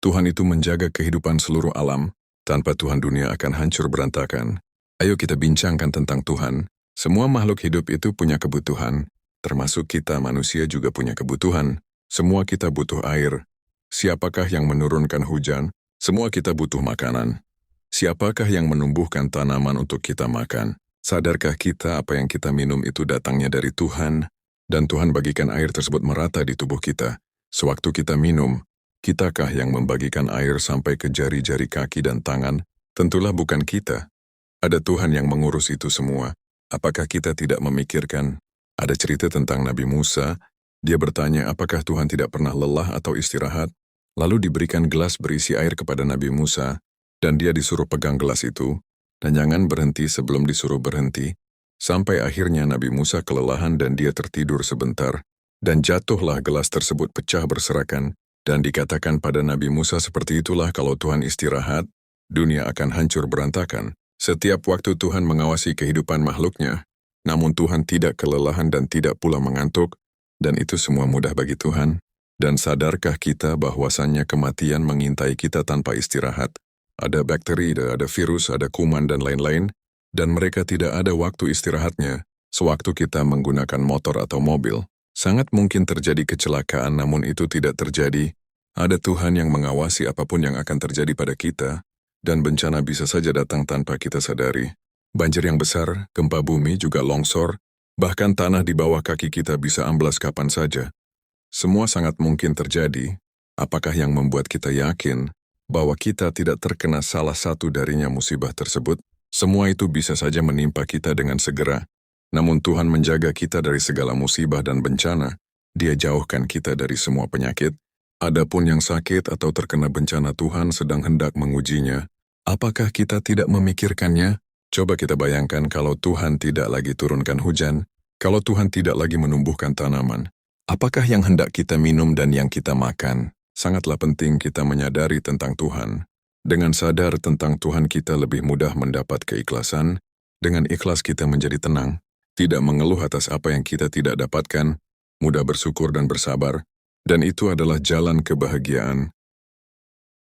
Tuhan itu menjaga kehidupan seluruh alam. Tanpa Tuhan dunia akan hancur berantakan. Ayo kita bincangkan tentang Tuhan. Semua makhluk hidup itu punya kebutuhan. Termasuk kita manusia juga punya kebutuhan. Semua kita butuh air. Siapakah yang menurunkan hujan? Semua kita butuh makanan. Siapakah yang menumbuhkan tanaman untuk kita makan? Sadarkah kita apa yang kita minum itu datangnya dari Tuhan? Dan Tuhan bagikan air tersebut merata di tubuh kita. Sewaktu kita minum, kitakah yang membagikan air sampai ke jari-jari kaki dan tangan? Tentulah bukan kita. Ada Tuhan yang mengurus itu semua. Apakah kita tidak memikirkan? Ada cerita tentang Nabi Musa. Dia bertanya apakah Tuhan tidak pernah lelah atau istirahat? Lalu diberikan gelas berisi air kepada Nabi Musa, dan dia disuruh pegang gelas itu, dan jangan berhenti sebelum disuruh berhenti. Sampai akhirnya Nabi Musa kelelahan dan dia tertidur sebentar, dan jatuhlah gelas tersebut pecah berserakan. Dan dikatakan pada Nabi Musa seperti itulah kalau Tuhan istirahat, dunia akan hancur berantakan. Setiap waktu Tuhan mengawasi kehidupan makhluknya, namun Tuhan tidak kelelahan dan tidak pula mengantuk, dan itu semua mudah bagi Tuhan. Dan sadarkah kita bahwasannya kematian mengintai kita tanpa istirahat? Ada bakteri, ada virus, ada kuman dan lain-lain, dan mereka tidak ada waktu istirahatnya. Sewaktu kita menggunakan motor atau mobil, sangat mungkin terjadi kecelakaan namun itu tidak terjadi. Ada Tuhan yang mengawasi apapun yang akan terjadi pada kita, dan bencana bisa saja datang tanpa kita sadari. Banjir yang besar, gempa bumi, juga longsor, bahkan tanah di bawah kaki kita bisa amblas kapan saja. Semua sangat mungkin terjadi. Apakah yang membuat kita yakin bahwa kita tidak terkena salah satu darinya musibah tersebut? Semua itu bisa saja menimpa kita dengan segera. Namun Tuhan menjaga kita dari segala musibah dan bencana. Dia jauhkan kita dari semua penyakit. Adapun yang sakit atau terkena bencana Tuhan sedang hendak mengujinya. Apakah kita tidak memikirkannya? Coba kita bayangkan kalau Tuhan tidak lagi turunkan hujan, kalau Tuhan tidak lagi menumbuhkan tanaman. Apakah yang hendak kita minum dan yang kita makan? Sangatlah penting kita menyadari tentang Tuhan. Dengan sadar tentang Tuhan kita lebih mudah mendapat keikhlasan. Dengan ikhlas kita menjadi tenang. Tidak mengeluh atas apa yang kita tidak dapatkan, mudah bersyukur dan bersabar, dan itu adalah jalan kebahagiaan.